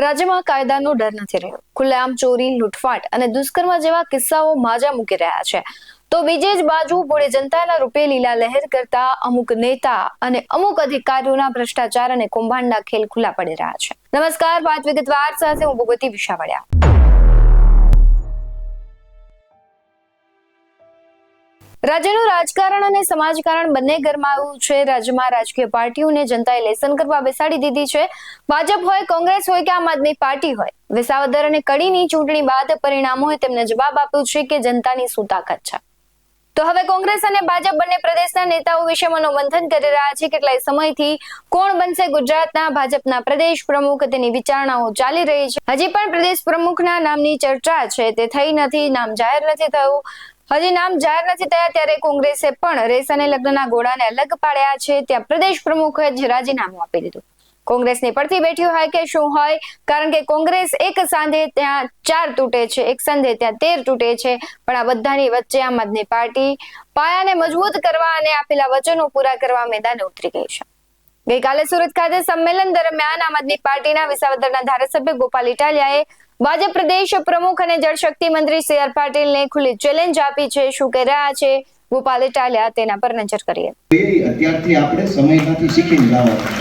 રાજ્યમાં કાયદાનો ડર નથી રહ્યો. ખુલ્લેઆમ ચોરી, લૂંટફાટ અને દુષ્કર્મ જેવા કિસ્સાઓ માજા મૂકી રહ્યા છે. તો બીજી જ બાજુ ભોળી જનતાના રૂપે લીલા લહેર કરતા અમુક નેતા અને અમુક અધિકારીઓના ભ્રષ્ટાચાર અને કૌભાંડના ખેલ ખુલ્લા પડી રહ્યા છે. નમસ્કાર, વાત વિગતવાર સાથે હું ભગવતી વિશાવડિયા. રાજ્યનું રાજકારણ અને સમાજકારણ બંને ગરમાયું છે. રાજ્યમાં રાજકીય પાર્ટીઓને જનતાએ લેસન કરવા બેસાડી દીધી છે. ભાજપ હોય, કોંગ્રેસ હોય કે આમ આદમી પાર્ટી હોય, વિસાવદર અને કડીની ચૂંટણી બાદ પરિણામોએ તેમને જવાબ આપ્યો છે કે જનતાની શું તાકાત છે. તો હવે કોંગ્રેસ અને ભાજપ બંને પ્રદેશના નેતાઓ વિશે મનોમંથન કરી રહ્યા છે. કેટલાય સમયથી કોણ બનશે ગુજરાતના ભાજપના પ્રદેશ પ્રમુખ તેની વિચારણાઓ ચાલી રહી છે. હજી પણ પ્રદેશ પ્રમુખના નામની ચર્ચા છે તે થઈ નથી, નામ જાહેર નથી થયું. હજી નામ જાહેર નથી થયા ત્યારે કોંગ્રેસે પણ રેસ અને લગ્નના ઘોડાને અલગ પાડ્યા છે. ત્યાં પ્રદેશ પ્રમુખે જ રાજીનામું આપી દીધું. કોંગ્રેસની પડતી બેઠી હોય કે શું હોય, કારણ કે કોંગ્રેસ એક સાંધે ત્યાં 4 તૂટે છે, એક સાંધે ત્યાં 13 તૂટે છે. પણ આ બધાની વચ્ચે આમ આદમી પાર્ટી પાયાને મજબૂત કરવા અને આપેલા વચનો પૂરા કરવા મેદાને ઉતરી ગઈ છે. ગઈકાલે સુરત ખાતે સંમેલન દરમિયાન આમ આદમી પાર્ટીના વિસાવદરના ધારાસભ્ય ગોપાલ ઇટાલિયાએ ભાજપ પ્રદેશ પ્રમુખ અને જળશક્તિ મંત્રી સી.આર. પાટીલને ખુલ્લી ચેલેન્જ આપી છે. શું કહી રહ્યા છે ગોપાલ ઇટાલિયા, તેના પર નજર કરીએ. અત્યારથી આપણે સમયમાંથી શીખીને જવાનું છે,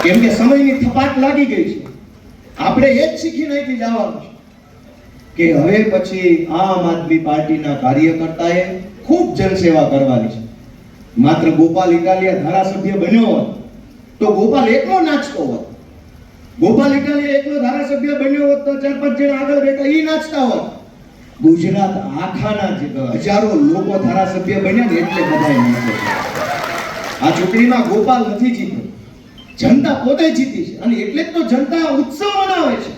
કેમ કે સમયની થપાટ લાગી ગઈ છે. આપણે એ જ શીખીને અહીંથી જવાનું છે કે હવે પછી આમ આદમી પાર્ટીના કાર્યકર્તાએ ખૂબ જનસેવા કરવાની છે. માત્ર ગોપાલ ઇટાલિયા ધારાસભ્ય બન્યો હોત તો ગોપાલ એકલો નાચતો હોત. ગોપાલ ઇટાલિયા એકલો ધારાસભ્ય બન્યો હોત તો 4-5 જણા આગળ બેઠા ઈ નાચતા હોત. ગુજરાત આખાના હજારો લોકો ધારાસભ્ય બન્યા ને એટલે બધાય નાચે. આ ચૂંટણીમાં ગોપાલ નથી જીત્યો, જનતા પોતે જીતી છે અને એટલે જ તો જનતા ઉત્સવ મનાવે છે.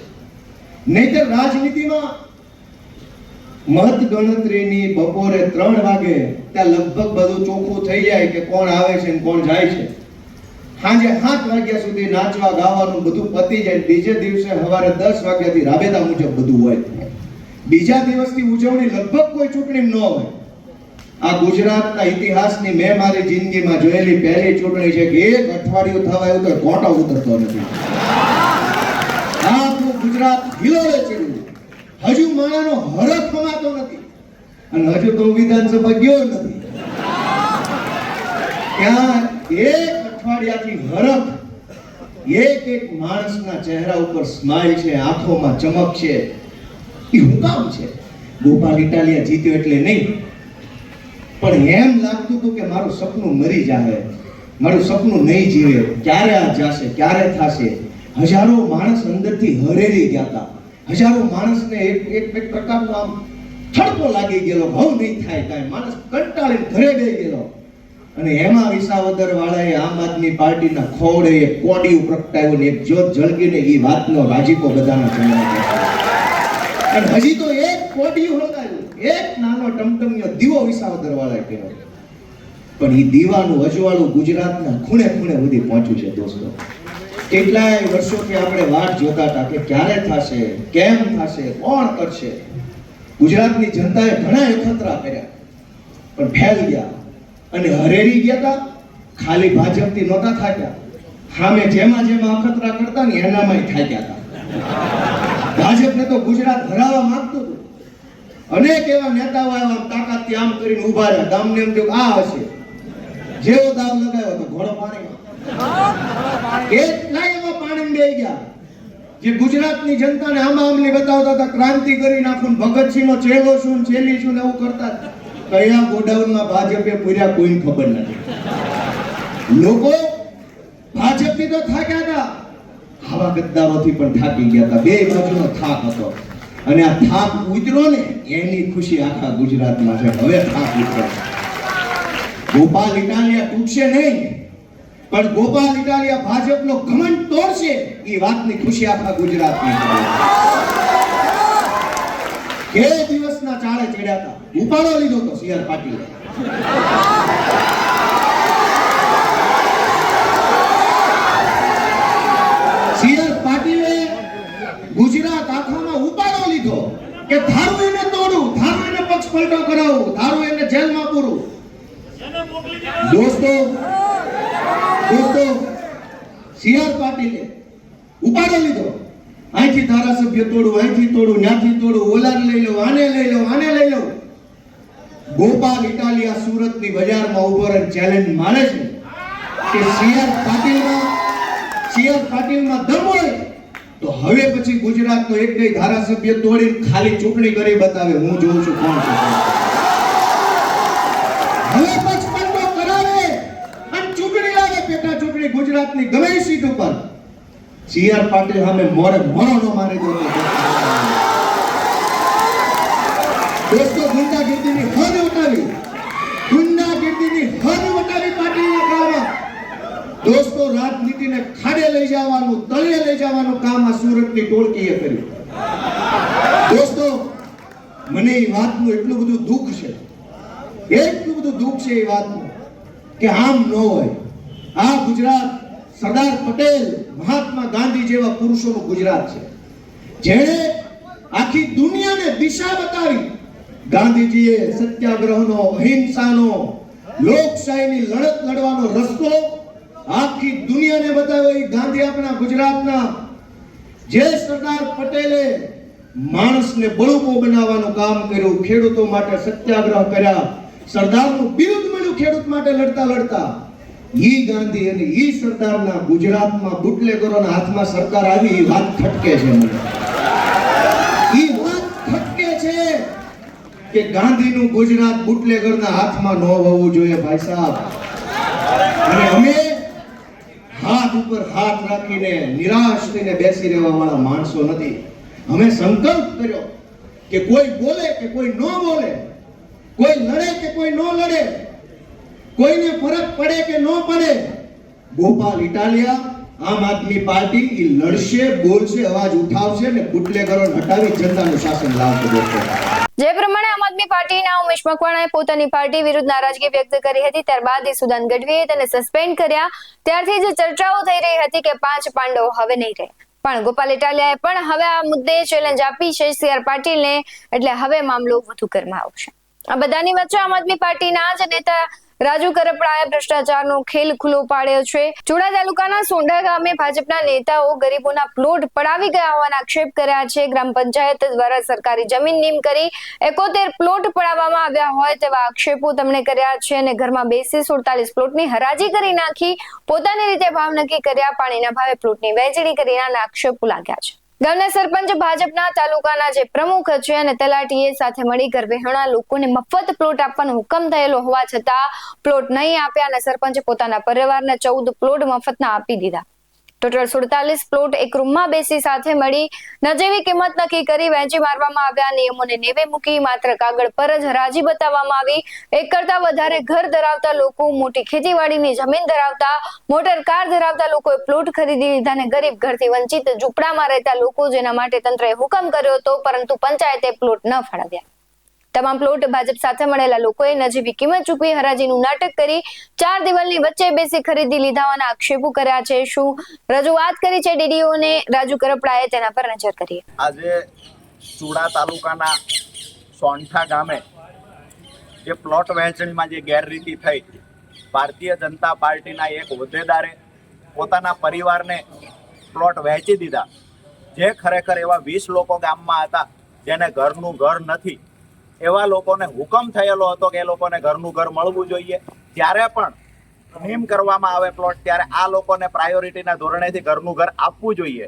નહીંતર રાજનીતિમાં મત ગણતરીની બપોરે 3 વાગે ત્યાં લગભગ બધું ચોખ્ખું થઈ જાય કે કોણ આવે છે ને કોણ જાય છે. સાંજે 7 વાગ્યા સુધી નાચવા ગાવાનું બધું પતી જાય. બીજે દિવસે સવારે 10 વાગ્યાથી રાબેતા મુજબ બધું હોય. બીજા દિવસની ઉજવણી લગભગ કોઈ ચૂંટણી ન હોય. આ ગુજરાતના ઇતિહાસની મેં મારી જિંદગીમાં જોયેલી પહેલી ચૂંટણી છે કે 1 અઠવાડિયું થવા આવ્યું તો કોટો ઉતરતો નથી. આખું ગુજરાત હિલોળે ચડ્યું. હજુ માણાનો હરખ ખમાતો નથી અને હજુ તો વિધાનસભા ગયો નથી. ત્યાં 1 અઠવાડિયાથી હરખ, એક માણસના ચહેરા ઉપર સ્માઈલ છે, આંખોમાં ચમક છે. એ હું કામ છે? ગોપાલ ઇટાલિયા જીત્યો એટલે નહીં, પણ એમ લાગતું હતું કે મારું સપનું મરી જાય, મારું સપનું નહીં જીવે. ક્યારે આ જાશે, ક્યારે થશે? હજારો માણસ અંદરથી હરેરી ગયા હતા. હજારો માણસને એક પ્રકારનો આમ થડકો લાગી ગયેલો, ભાવ નહીં થાય કાંઈ. માણસ કંટાળીને ઘરે ગઈ ગયેલો. અને એમાં વિસાવદર વાળાએ આમ આદમી પાર્ટીના ખોડે એક કોડિયું પ્રગટાવ્યું ને એક જ્યોત જળગીને એ વાતનો રાજીપો બધાના ચહેરા. અને હજી તો એક કોડિયું હળગાવ્યું, એક નાનો ટમટમિયો દીવો વિસાવદર વાળાએ કર્યો. પણ એ દીવાનું અજવાળું ગુજરાતના ખૂણે ખૂણે સુધી પહોંચ્યું છે. દોસ્તો, કેટલાય વર્ષોથી આપણે વાટ જોતા હતા કે ક્યારે થશે, કેમ થશે, કોણ કરશે. ગુજરાતની જનતાએ ઘણા એકત્રા કર્યા પણ ફેલ ગયા અને હરેરી ગયા હતા. ખાલી ભાજપથી નહોતા થાક્યા, સામે જેમાં અખતરા કરતા ને એનામાંય થાક્યા હતા. ભાજપને તો ગુજરાત હરાવવા માંગતું હતું. અનેક એવા નેતાઓ આવ્યા, તાકાતથી આમ કરીને ઉભા રહ્યા. ગામને એમ થયું આ હશે. જેવો દાવ લગાવ્યો તો ઘોડો પાણીમાં. કેટલાય એવા પાણીમાં બેહી ગયા જે ગુજરાતની જનતાને આમલી બતાવતા હતા, ક્રાંતિ કરી નાખું, ભગતસિંહનો ચેલો શું, ચેલી શું એવું કરતા. કયા ગોડાઉનમાં ભાજપે પૂર્યા કોઈને ખબર નથી. લોકો ભાજપથી તો થાક્યા હતા, આવા ગદ્દારોથી પણ થાકી ગયા હતા. બે બાજુનો થાક હતો અને આ થાક ઉતર્યો ને એની ખુશી આખા ગુજરાતમાં છે. હવે થાક ઉતર્યો. ગોપાલ ઇટાલિયા તૂટશે નહીં, પણ ગોપાલ ઇટાલિયા ભાજપનો ઘમંડ તોડશે એ વાતની ખુશી આખા ગુજરાતની છે. કે દિવસના ચાળે ચડ્યા હતા, ઉપાડો લીધો તો સી.આર. પાટીલે. સી.આર. પાટીલે ગુજરાત આખામાં ઉપાડો લીધો કે ધારું એને તોડું, ધારું એને પક્ષ પલટો કરાવું, ધારું એને જેલમાં પૂરું. દોસ્તો સી.આર. પાટીલે ઉપાડો લીધો, અહીંથી ધારાસભ્ય તોડું, અહીંથી તોડું, ત્યાંથી તોડું, ઓલાને લઈ લઉં, આને લઈ લઉં, આને લઈ લઉં. ગોપાલ ઇટાલિયા સુરતની બજારમાં ઉભો રહીને ચેલેન્જ મારે છે કે સીઆર પાટીલમાં દમ હોય તો હવે પછી ગુજરાતનો એક કઈ ધારાસભ્ય તોડીને ખાલી ચૂંટણી કરી બતાવે. હું જોઉં છું કોણ છે. હવે 55 કરાવે અને ચૂંટણી લાગે, પેટા ચૂંટણી ગુજરાતની ગમે એ સીટ ઉપર સીઆર પાટીલ સામે મોરો નો મારી દો. દોસ્તો, ગુંડાગીરીની હદ વટાવી પાટીલના કામમાં. દોસ્તો, રાજનીતિને ખાડે લઈ જવાનું, તળિયે લઈ જવાનું કામ આ સુરતની ટોળકીએ કર્યું. દોસ્તો, મને એ વાતનું એટલું બધું દુઃખ છે એ વાતનું કે આમ ન હોય. આ ગુજરાત સરદાર પટેલ, મહાત્મા ગાંધી જેવા પુરુષોનું ગુજરાત છે, જેણે આખી દુનિયાને દિશા બતાવી. ગાંધીજીએ સત્યાગ્રહનો, અહિંસાનો, લોકશાહીની લડત લડવાનો રસ્તો આખી દુનિયાને બતાવ્યો. એ ગાંધી આપણા ગુજરાતના. જે સરદાર પટેલે માણસને બળુકો બનાવવાનું કામ કર્યું, ખેડૂતો માટે સત્યાગ્રહ કર્યા, સરદારનું બિરુદ મળ્યું ખેડૂત માટે લડતા લડતા. ઈ ગાંધી અને ઈ સરદારના ગુજરાતમાં બુટલેગરોના હાથમાં સરકાર આવી. એ વાત ખટકે છે મને. ઈ વાત ખટકે છે કે ગાંધીનું ગુજરાત બુટલેગરના હાથમાં ન હોવું જોઈએ ભાઈ સાહેબ. અને અમે હાથ ઉપર હાથ રાખીને નિરાશ થઈને બેસી રહેવા વાળા માણસો નથી. અમે સંકલ્પ કર્યો કે કોઈ બોલે કે કોઈ ન બોલે, કોઈ લડે કે કોઈ ન લડે, કોઈને ફરક પડે કે ન પડે, ગોપાલ ઇટાલિયા, આમ આદમી પાર્ટી ઈ લડશે, બોલશે, અવાજ ઉઠાવશે અને બુટલેગરોને હટાવી જનતાનું શાસન લાવશે. જે પ્રમાણે આમ આદમી પાર્ટીના ઉમેશ મકવાણાએ પોતાની પાર્ટી વિરુદ્ધ નારાજગી વ્યક્ત કરી હતી, ત્યારબાદ ઈસુદાન ગઢવીએ તેને સસ્પેન્ડ કર્યા. ત્યારથી જ ચર્ચાઓ થઈ રહી હતી કે 5 પાંડવો હવે નહીં રહે. પણ ગોપાલ ઇટાલિયાએ પણ હવે આ મુદ્દે ચેલેન્જ આપી છે સીઆર પાટીલને, એટલે હવે મામલો વધુ ગરમાવશે. આ બધાની વચ્ચે આમ આદમી પાર્ટીના જ નેતા રાજુ કરપડાએ ભ્રષ્ટાચારનો ખેલ ખુલ્લો પાડ્યો છે. ચુડા તાલુકાના સોંઢા ગામે ભાજપના નેતાઓ ગરીબોના પ્લોટ પડાવી ગયા હોવાના આક્ષેપ કર્યા છે. ગ્રામ પંચાયત દ્વારા સરકારી જમીન નીમ કરી 71 પ્લોટ પડાવવામાં આવ્યા હોય તેવા આક્ષેપો તેમણે કર્યા છે અને ઘરમાં બેસી 47 પ્લોટની હરાજી કરી નાખી, પોતાની રીતે ભાવ નક્કી કર્યા, પાણીના ભાવે પ્લોટની વહેંચણી કર્યાના આક્ષેપો લાગ્યા છે. ગામના સરપંચ ભાજપના તાલુકાના જે પ્રમુખ છે અને તલાટીએ સાથે મળી ઘરવિહોણા લોકોને મફત પ્લોટ આપવાનો હુકમ થયેલો હોવા છતાં પ્લોટ નહીં આપ્યા અને સરપંચે પોતાના પરિવારને 14 પ્લોટ મફતના આપી દીધા. ટોટલ 47 પ્લોટ એક રૂમમાં બેસી સાથે મળી નજીવી કિંમત નક્કી કરી વહેંચી મારવામાં આવ્યા. નિયમોને નેવે મૂકી માત્ર કાગળ પર જ હરાજી બતાવવામાં આવી. એક કરતા વધારે ઘર ધરાવતા લોકો, મોટી ખેતીવાડીની જમીન ધરાવતા, મોટર કાર ધરાવતા લોકોએ પ્લોટ ખરીદી લીધા અને ગરીબ ઘરથી વંચિત ઝૂંપડામાં રહેતા લોકો, જેના માટે તંત્રએ હુકમ કર્યો હતો પરંતુ પંચાયતે પ્લોટ ન ફાળવ્યા. તમામ પ્લોટ ભાજપ સાથે મળેલા લોકોએ નજીવી કિંમત ચૂકવી હરાજીનું નાટક કરી 4 દિવાલની વચ્ચે બેસી ખરીદી લીધા હોવાના આક્ષેપો કર્યા છે. શું રજૂઆત કરી છે ડીડીઓને રાજુ કરપડાએ, તેના પર નજર કરીએ. આજે ચુડા તાલુકાના સોંઠા ગામે જે પ્લોટ વહેંચણીમાં જે ગેરરીતિ થઈ, ભારતીય જનતા પાર્ટીના એક હોદ્દેદારે પોતાના પરિવારને પ્લોટ વહેંચી દીધા. જે ખરેખર એવા 20 લોકો ગામમાં હતા જેને ઘરનું ઘર નથી, એવા લોકોને હુકમ થયેલો હતો કે એ લોકોને ઘરનું ઘર મળવું જોઈએ. ત્યારે પણ નીમ કરવામાં આવે પ્લોટ, ત્યારે આ લોકોને પ્રાયોરિટીના ધોરણેથી ઘરનું ઘર આપવું જોઈએ.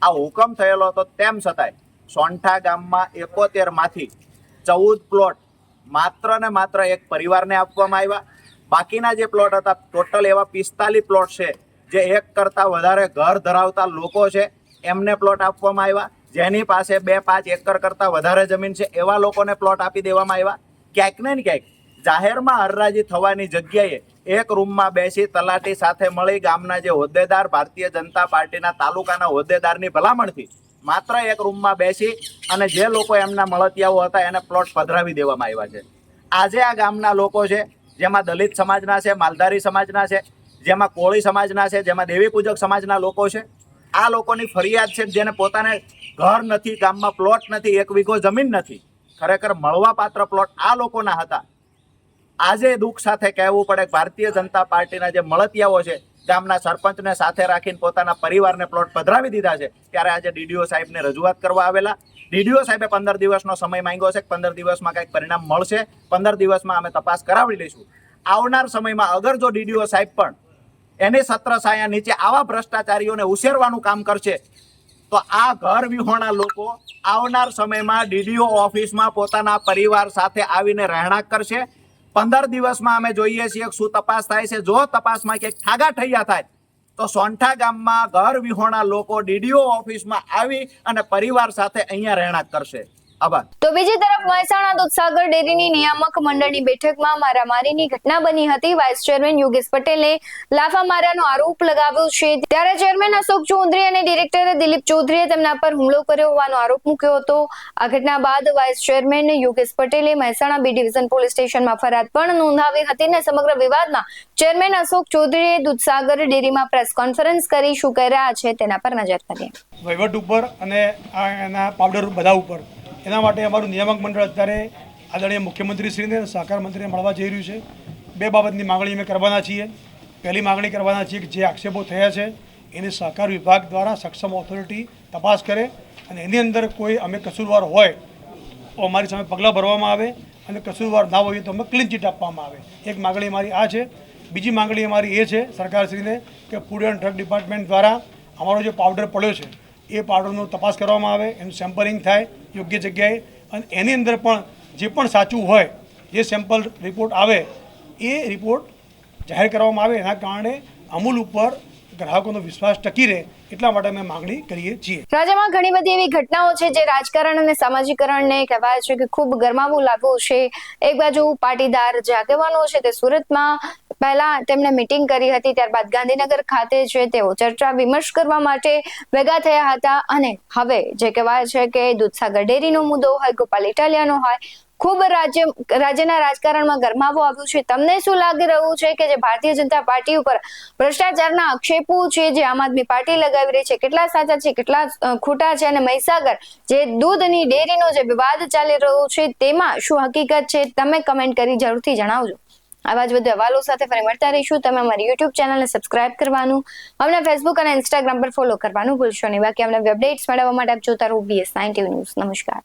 આ હુકમ થયેલો હતો, તેમ છતાંય સોંઠા ગામમાં 71 માંથી 14 પ્લોટ માત્ર ને માત્ર એક પરિવારને આપવામાં આવ્યા. બાકીના જે પ્લોટ હતા, ટોટલ એવા 45 પ્લોટ છે જે એક કરતા વધારે ઘર ધરાવતા લોકો છે, એમને પ્લોટ આપવામાં આવ્યા. જેની પાસે 2-5 એકર કરતા વધારે જમીન છે એવા લોકોને પ્લોટ આપી દેવામાં આવ્યા. ક્યાંક ને ક્યાંક જાહેરમાં હરાજી થવાની જગ્યાએ એક રૂમમાં બેસી તલાટી સાથે મળી ગામના જે હોદ્દેદાર, ભારતીય જનતા પાર્ટીના તાલુકાના હોદ્દેદારની ભલામણથી માત્ર એક રૂમમાં બેસી અને જે લોકો એમના મળતિયાઓ હતા એને પ્લોટ પધરાવી દેવામાં આવ્યા છે. આજે આ ગામના લોકો છે, જેમાં દલિત સમાજના છે, માલધારી સમાજના છે, જેમાં કોળી સમાજના છે, જેમાં દેવી પૂજક સમાજના લોકો છે. આ લોકોની ફરિયાદ છે, જેને પોતાને ઘર નથી, ગામમાં પ્લોટ નથી, 1 વીઘો જમીન નથી, ખરેખર મળવા પાત્ર પ્લોટ આ લોકોના હતા. આજે દુઃખ સાથે કહેવું પડે ભારતીય જનતા પાર્ટીના જે મળતિયાઓ છે ગામના સરપંચને સાથે રાખીને પોતાના પરિવારને પ્લોટ પધરાવી દીધા છે, ત્યારે આજે ડીડીઓ સાહેબને રજૂઆત કરવા આવેલા. ડીડીઓ સાહેબે 15 દિવસનો સમય માંગ્યો છે. 15 દિવસમાં કંઈક પરિણામ મળશે. 15 દિવસમાં અમે તપાસ કરાવી લઈશું. આવનાર સમયમાં અગર જો ડીડીઓ સાહેબ પણ એની છત્ર છાયા નીચે આવા ભ્રષ્ટાચારીઓને ઉછેરવાનું કામ કરશે તો આ ઘર વિહોણા લોકો આવનાર સમયમાં ડીડીઓ ઓફિસમાં પોતાના પરિવાર સાથે આવીને રહેણાંક કરશે. 15 દિવસમાં અમે જોઈએ છીએ શું તપાસ થાય છે. જો તપાસમાં ક્યાંક ઠાગા ઠૈયા થાય તો સોંઠા ગામમાં ઘર વિહોણા લોકો ડીડીઓ ઓફિસમાં આવી અને પરિવાર સાથે અહીંયા રહેણાંક કરશે. આભાર. તો બીજી તરફ મહેસાણા દૂધસાગર ડેરીની નિયામક મંડળની બેઠકમાં મારામારીની ઘટના બની હતી. વાઇસ ચેરમેન યોગેશ પટેલે લાફા માર્યાનો આરોપ લગાવ્યો છે, ત્યારે ચેરમેન અશોક ચૌધરી અને ડિરેક્ટર દિલીપ ચૌધરીએ તેમના પર હુમલો કર્યો હોવાનો આરોપ મૂક્યો હતો. આ ઘટના બાદ વાઇસ ચેરમેન યોગેશ પટેલે મહેસાણા બી ડિવિઝન પોલીસ સ્ટેશનમાં ફરિયાદ પણ નોંધાવી હતી અને સમગ્ર વિવાદમાં ચેરમેન અશોક ચૌધરીએ દૂધસાગર ડેરીમાં પ્રેસ કોન્ફરન્સ કરી શું કહી રહ્યા છે તેના પર નજર કરીએ. વહીવટ ઉપર અને એના પાવડર બધા ઉપર એના માટે અમારું નિયામક મંડળ અત્યારે આદરણીય મુખ્યમંત્રીશ્રીને સહકાર મંત્રીને મળવા જઈ રહ્યું છે. બે બાબતની માગણી અમે કરવાના છીએ. પહેલી માગણી કરવાના છીએ કે જે આક્ષેપો થયા છે એની સહકાર વિભાગ દ્વારા સક્ષમ ઓથોરિટી તપાસ કરે અને એની અંદર કોઈ અમે કસૂરવાર હોય તો અમારી સામે પગલાં ભરવામાં આવે અને કસૂરવાર ના હોય તો અમે ક્લીન ચીટ આપવામાં આવે. એક માગણી અમારી આ છે. બીજી માગણી અમારી એ છે સરકારશ્રીને કે ફૂડ એન્ડ ડ્રગ ડિપાર્ટમેન્ટ દ્વારા અમારો જે પાવડર પડ્યો છે એ પાવડરનો તપાસ કરવામાં આવે, એનું સેમ્પલિંગ થાય યોગ્ય જગ્યાએ અને એની અંદર પણ જે પણ સાચું હોય જે સેમ્પલ રિપોર્ટ આવે એ રિપોર્ટ જાહેર કરવામાં આવે. એના કારણે અમૂલ ઉપર ગ્રાહકોનો વિશ્વાસ ટકી રહે એટલા માટે અમે માગણી કરીએ છીએ. રાજ્યમાં ઘણી બધી એવી ઘટનાઓ છે જે રાજકારણ અને સામાજિકરણને કહેવાય છે કે ખૂબ ગરમાવું લાગ્યું છે. એક બાજુ પાટીદાર જે આગેવાનો છે તે સુરતમાં પહેલા તેમણે મીટિંગ કરી હતી, ત્યારબાદ ગાંધીનગર ખાતે છે તેઓ ચર્ચા વિમર્શ કરવા માટે ભેગા થયા હતા અને હવે જે કહેવાય છે કે દૂધસાગર ડેરીનો મુદ્દો હોય, ગોપાલ ઇટાલિયાનો હોય, ખૂબ રાજ્યના રાજકારણમાં ગરમાવો આવ્યું છે. તમને શું લાગી રહ્યું છે કે જે ભારતીય જનતા પાર્ટી ઉપર ભ્રષ્ટાચારના આક્ષેપો છે જે આમ આદમી પાર્ટી લગાવી રહી છે કેટલા સાચા છે કેટલા ખોટા છે અને મહીસાગર જે દૂધની ડેરીનો જે વિવાદ ચાલી રહ્યો છે તેમાં શું હકીકત છે તમે કમેન્ટ કરી જરૂરથી જણાવજો. આવા જ વધુ અહેવાલો સાથે ફરી મળતા રહીશું. તમે અમારી યુટ્યુબ ચેનલને સબસ્ક્રાઇબ કરવાનું, અમને ફેસબુક અને ઇન્સ્ટાગ્રામ પર ફોલો કરવાનું ભૂલશો નહીં. બાકી અમને અપડેટ્સ મેળવવા માટે આપ જોતા રહો BS9 TV ન્યૂઝ. નમસ્કાર.